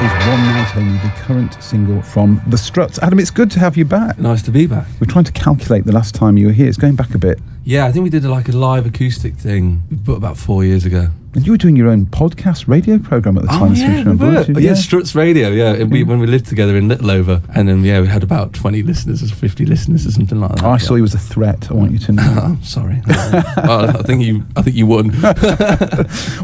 is One Night Only, the current single from The Struts. Adam, it's good to have you back. Nice to be back. We're trying to calculate the last time you were here. It's going back a bit. Yeah, I think we did a live acoustic thing about 4 years ago. And you were doing your own podcast radio programme at the time. Yeah, Struts Radio, when we lived together in Littleover. And then, we had about 20 listeners or 50 listeners or something like that. I saw you as a threat, I want you to know. I'm sorry. I think you won.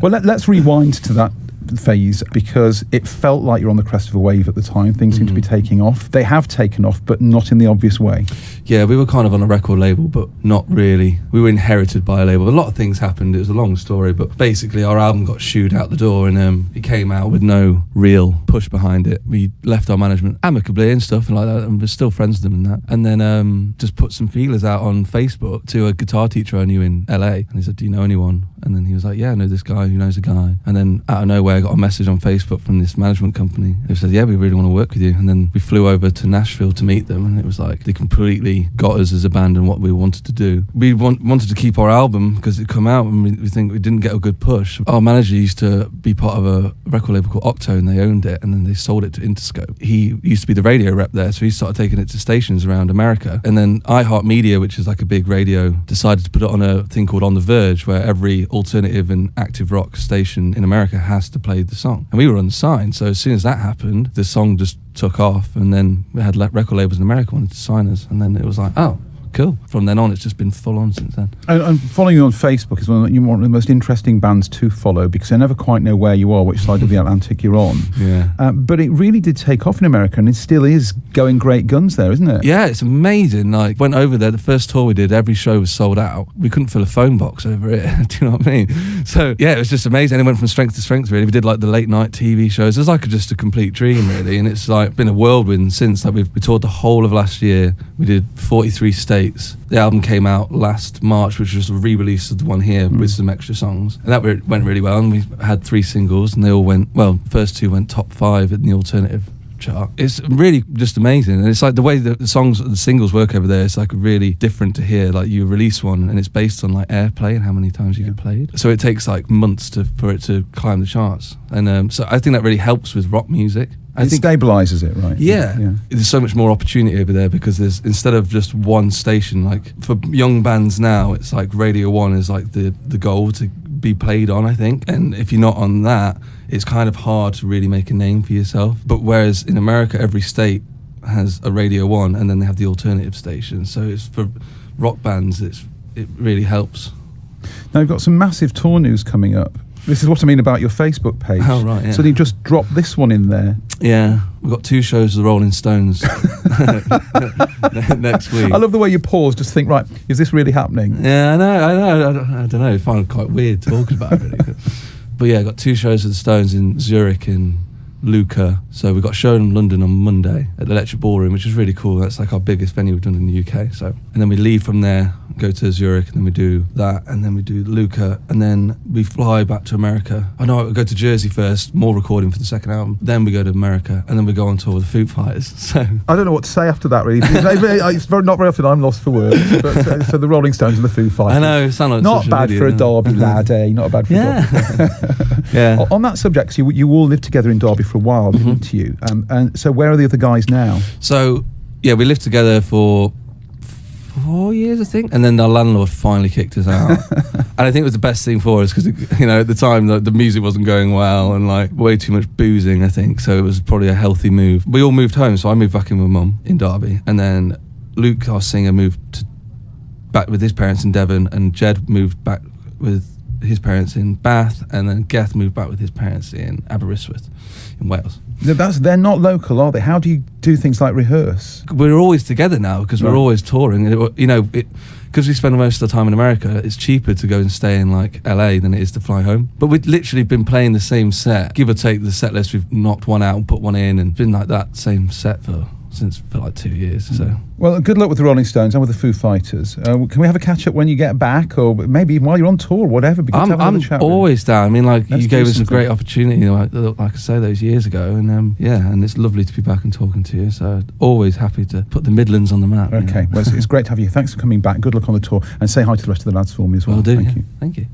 Well, let's rewind to that phase, because it felt like you're on the crest of a wave at the time. Things seem to be taking off. They have taken off, but not in the obvious way. Yeah, we were kind of on a record label, but not really. We were inherited by a label. A lot of things happened. It was a long story, but basically our album got shooed out the door, and it came out with no real push behind it. We left our management amicably and stuff and like that, and we're still friends with them and that. And then just put some feelers out on Facebook to a guitar teacher I knew in LA, and he said, "Do you know anyone?" And then he was like, "Yeah, I know this guy who knows a guy." And then out of nowhere I got a message on Facebook from this management company who said, "Yeah, we really want to work with you." And then we flew over to Nashville to meet them, and it was like they completely got us as a band and what we wanted to do. We wanted to keep our album because it come out, and we think we didn't get a good push. Our manager used to be part of a record label called Octo, and they owned it, and then they sold it to Interscope. He used to be the radio rep there, so he started taking it to stations around America. And then iHeartMedia, which is like a big radio, decided to put it on a thing called On The Verge, where every alternative and active rock station in America has to play the song. And we were unsigned, so as soon as that happened, the song just took off, and then we had record labels in America wanted to sign us, and then it was like, oh, cool. From then on, it's just been full on since then. And following you on Facebook is one of the most interesting bands to follow, because I never quite know where you are, which side of the Atlantic you're on. Yeah. But it really did take off in America, and it still is going great guns there, isn't it? Yeah, it's amazing. Like, went over there, the first tour we did, every show was sold out. We couldn't fill a phone box over it. Do you know what I mean? So, yeah, it was just amazing. It went from strength to strength, really. We did like the late night TV shows. It was like just a complete dream, really. And it's like been a whirlwind since. Like, we toured the whole of last year. We did 43 states. The album came out last March, which was a re-release of the one here with some extra songs, and that went really well. And we had 3 singles, and they all went well. First 2 went top 5 in the alternative chart. It's really just amazing, and it's like the way that the singles work over there. It's like really different to here. Like, you release one, and it's based on like airplay and how many times you get played. So it takes like months for it to climb the charts, and so I think that really helps with rock music. It stabilises it, right? Yeah. There's so much more opportunity over there, because there's, instead of just one station, like for young bands now, it's like Radio 1 is like the goal to be played on, I think. And if you're not on that, it's kind of hard to really make a name for yourself. But whereas in America, every state has a Radio 1, and then they have the alternative station. So it's for rock bands, it really helps. Now, you've got some massive tour news coming up. This is what I mean about your Facebook page. Oh, right, yeah. So you just dropped this one in there. Yeah, we've got 2 shows of the Rolling Stones next week. I love the way you pause, just think, right, is this really happening? Yeah, I know. I don't know. I find it quite weird talking about it, really. But yeah, I've got 2 shows of the Stones in Zurich and Lucca. So we've got a show in London on Monday at the Electric Ballroom, which is really cool. That's like our biggest venue we've done in the UK. So, and then we leave from there, go to Zurich, and then we do that, and then we do Lucca, and then we fly back to America. We go to Jersey first, more recording for the second album. Then we go to America, and then we go on tour with the Foo Fighters. So I don't know what to say after that, really. It's not very often I'm lost for words. But so the Rolling Stones and the Foo Fighters. I know, sound like not bad for a Derby lad, eh? Not bad for a Derby. Yeah. On that subject, you all lived together in Derby for a while, didn't you? And so where are the other guys now? So yeah, we lived together for 4 years, I think, and then our landlord finally kicked us out. And I think it was the best thing for us, because at the time the music wasn't going well, and like way too much boozing, I think. So it was probably a healthy move. We all moved home, so I moved back in with Mum in Derby, and then Luke, our singer, moved back with his parents in Devon, and Jed moved back with his parents in Bath, and then Geth moved back with his parents in Aberystwyth in Wales. They're not local, are they? How do you do things like rehearse? We're always together now, because we're always touring. Because we spend most of the time in America, it's cheaper to go and stay in like LA than it is to fly home. But we've literally been playing the same set, give or take the set list. We've knocked one out and put one in, and been like that same set for like 2 years. So well, good luck with the Rolling Stones and with the Foo Fighters. Can we have a catch up when you get back, or maybe even while you're on tour, whatever? I'm always down. I mean, like, you gave us a great opportunity, like I say, those years ago, and and it's lovely to be back and talking to you. So always happy to put the Midlands on the map. Okay, well, it's great to have you. Thanks for coming back. Good luck on the tour, and say hi to the rest of the lads for me as well. Will do. Thank you. Thank you.